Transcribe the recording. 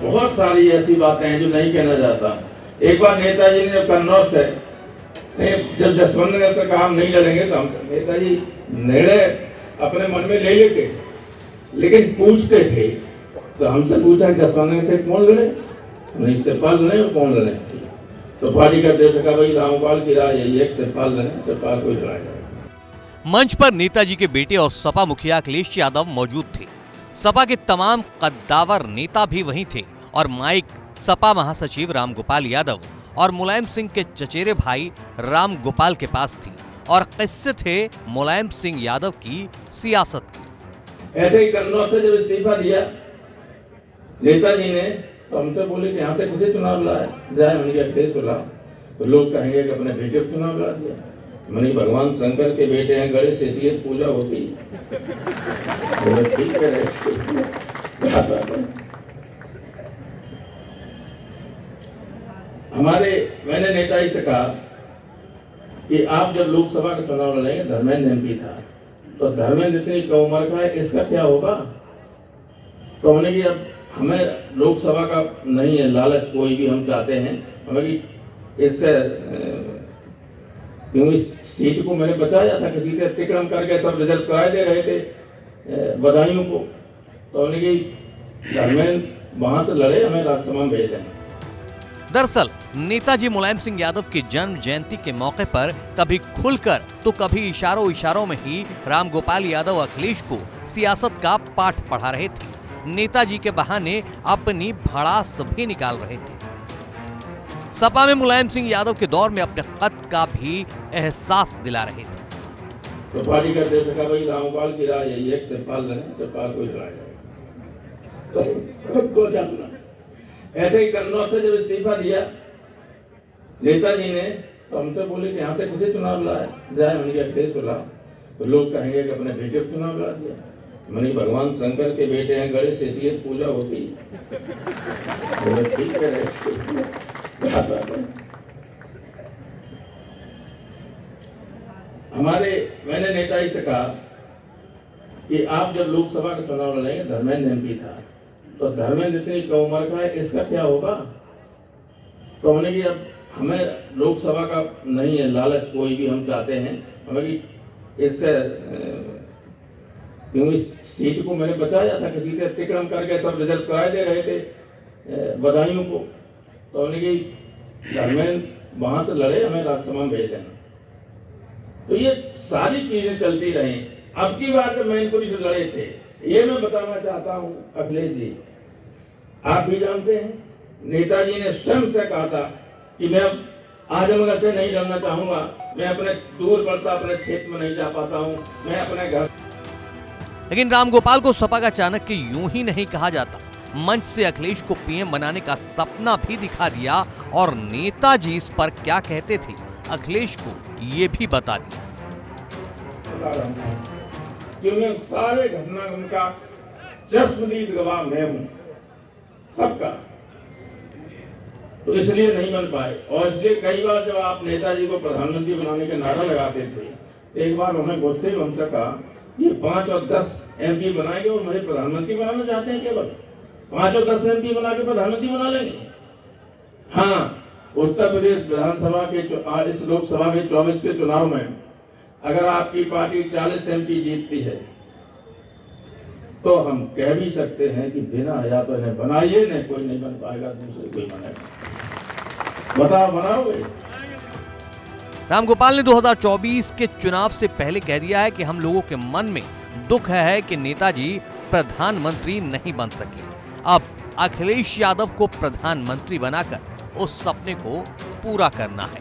बहुत सारी ऐसी बातें हैं जो नहीं कहना चाहता। एक बार नेताजी ने कन्नौज से जब जसवंत नगर से कहा हम नहीं लड़ेंगे, तो हम नेताजी निर्णय अपने मन में ले लेते, लेकिन पूछते थे। तो हमसे पूछा जसवंत नगर से कौन लड़े, नहीं सिरपाल लड़े और कौन लड़े। तो पार्टी का अध्यक्ष कहा भाई रामगोपाल की राय यही है, सिरपाल लड़े, सिरपाल को लड़ाएगा। मंच पर नेताजी के बेटे और सपा मुखिया अखिलेश यादव मौजूद थे। सपा के तमाम कद्दावर नेता भी वहीं थे और माइक सपा महासचिव रामगोपाल यादव और मुलायम सिंह के चचेरे भाई रामगोपाल के पास थी और किस्से थे मुलायम सिंह यादव की सियासत के। ऐसे ही कन्नौज से जब इस्तीफा दिया नेताजी ने, तो हमसे बोले कि यहाँ से किसे चुनाव लाए जाए, मैंने अखिलेश को लाओ। तो लोग कहेंगे कि अपने बेटे को चुनाव ला दिया। मैंने भगवान शंकर के बेटे हैं गणेश, इसलिए पूजा होती। ठीक है, मैंने नेताजी से कहा कि आप जब लोकसभा का चुनाव लड़ेंगे, धर्मेंद्र एमपी था, तो धर्मेंद्र इतनी कम उम्र का है, इसका क्या होगा। तो हमने कि अब हमें लोकसभा का नहीं है लालच, कोई भी हम चाहते हैं हमें कि इससे क्योंकि सीट को मैंने बचाया था, किसी से अतिक्रम करके सब रिजल्ट कराए दे रहे थे बधाइयों को। तो हमने कि धर्मेंद्र वहां से लड़े, हमें राज्यसभा में भेज दें। दरअसल नेताजी मुलायम सिंह यादव की जन्म जयंती के मौके पर कभी खुलकर तो कभी इशारों में ही रामगोपाल यादव अखिलेश को सियासत का पाठ पढ़ा रहे थे। नेताजी के बहाने अपनी भड़ास भी निकाल रहे थे। सपा में मुलायम सिंह यादव के दौर में अपने कद का भी एहसास दिला रहे थे। तो पार्टी का अध्यक्ष कहा भाई रामगोपाल की राय यही है, सिरपाल लड़े, सिरपाल को लड़ाएगा। ऐसे ही कन्नौज से जब इस्तीफा दिया नेताजी ने, तो हमसे बोले कि यहाँ से किसे चुनाव लाए जाए, मैंने अखिलेश को लाओ। तो लोग कहेंगे कि अपने बेटे को चुनाव ला दिया। मैंने भगवान शंकर के बेटे हैं गणेश, इसलिए पूजा होती। ठीक है, मैंने नेताजी से कहा कि आप जब लोकसभा का चुनाव लड़ेंगे, धर्मेंद्र एमपी था, तो धर्मेंद्र इतनी कम उम्र का है, इसका क्या होगा। तो हमने कि अब हमें लोकसभा का नहीं है लालच, कोई भी हम चाहते हैं हमें कि इससे क्योंकि सीट को मैंने बचाया था, किसी से अतिक्रम करके सब रिजल्ट कराए दे रहे थे बधाइयों को। तो हमने कि धर्मेंद्र वहां से लड़े, हमें राज्यसभा में भेज दें। तो ये सारी चीजें चलती रही। अब की बात जब मैनपुरी से लड़े थे, ये मैं बताना चाहता हूं अखिलेश जी, आप भी जानते हैं नेताजी ने स्वयं से कहा था कि मैं अब आजमगढ़ से नहीं लड़ना चाहूंगा, मैं अपने दूर पड़ता अपने क्षेत्र में नहीं जा पाता हूं, मैं अपने घर। लेकिन रामगोपाल को सपा का चाणक्य यूं ही नहीं कहा जाता। मंच से अखिलेश को पीएम बनाने का सपना भी दिखा दिया और नेताजी इस पर क्या कहते थे अखिलेश को ये भी बता दिया। क्योंकि सारे घटनाक्रम का चश्मदीद गवाह मैं हूं सबका, तो इसलिए नहीं बन पाए। और इसलिए कई बार जब आप नेताजी को प्रधानमंत्री बनाने के नारा लगाते थे, एक बार उन्होंने गुस्से में हमसे कहा ये 5 और 10 MP बनाएंगे और मुझे प्रधानमंत्री बनाना चाहते हैं, केवल 5 और 10 MP बना के प्रधानमंत्री बना लेंगे। हाँ, उत्तर प्रदेश विधानसभा के इस लोकसभा के 24 के चुनाव में अगर आपकी पार्टी 40 MP जीतती है, तो हम कह भी सकते हैं कि बिना या तो इन्हें बनाइए, नहीं कोई नहीं बन पाएगा, दूसरे कोई बनेगा। बताओ, बनाओगे? रामगोपाल ने 2024 के चुनाव से पहले कह दिया है कि हम लोगों के मन में दुख है कि नेताजी प्रधानमंत्री नहीं बन सके। अब अखिलेश यादव को प्रधानमंत्री बनाकर उस सपने को पूरा करना है।